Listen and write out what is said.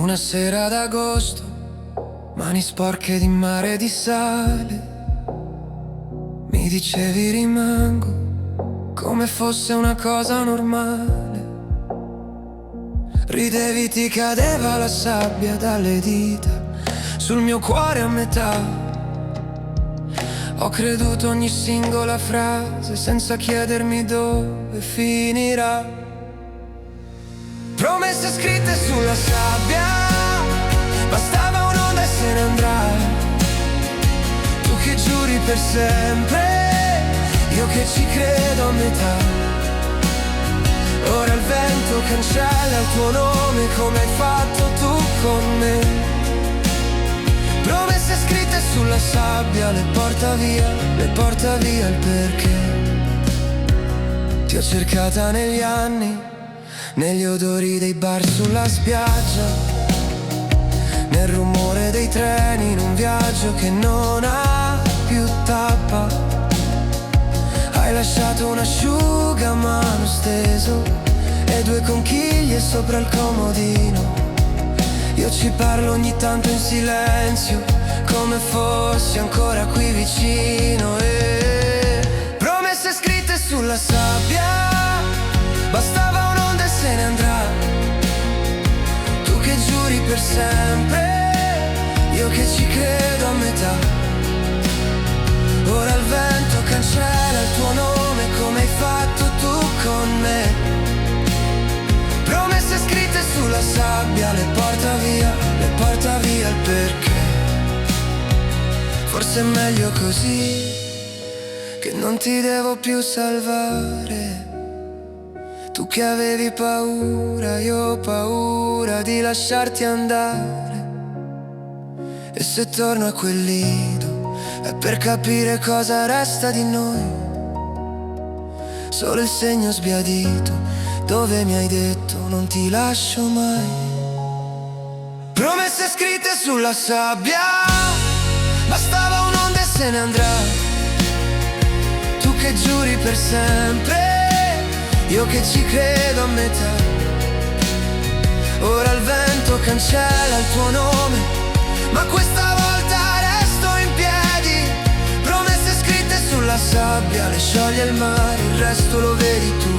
Una sera d'agosto, mani sporche di mare e di sale, mi dicevi rimango, come fosse una cosa normale. Ridevi, ti cadeva la sabbia dalle dita sul mio cuore a metà. Ho creduto ogni singola frase senza chiedermi dove finirà. Promesse scritte sulla sabbia, bastava un'onda e se ne andrà. Tu che giuri per sempre, io che ci credo a metà. Ora il vento cancella il tuo nome come hai fatto tu con me. Promesse scritte sulla sabbia, le porta via il perché. Ti ho cercata negli anni, negli odori dei bar sulla spiaggia, nel rumore dei treni in un viaggio che non ha più tappa. Hai lasciato un asciugamano steso e 2 conchiglie sopra il comodino. Io ci parlo ogni tanto in silenzio, come fossi ancora qui vicino. E promesse scritte sulla sabbia, bastava un'onda e se ne andrà. Tu che giuri per sempre, io che ci credo a metà. Ora il vento cancella il tuo nome come hai fatto tu con me. Promesse scritte sulla sabbia, le porta via il perché. Forse è meglio così, che non ti devo più salvare. Tu che avevi paura, io ho paura di lasciarti andare. E se torno a quel lido è per capire cosa resta di noi. Solo il segno sbiadito dove mi hai detto non ti lascio mai. Promesse scritte sulla sabbia, bastava un'onda e se ne andrà. Tu che giuri per sempre, io che ci credo a metà. Ora il vento cancella il tuo nome, ma questa volta resto in piedi. Promesse scritte sulla sabbia, le scioglie il mare, il resto lo vedi tu.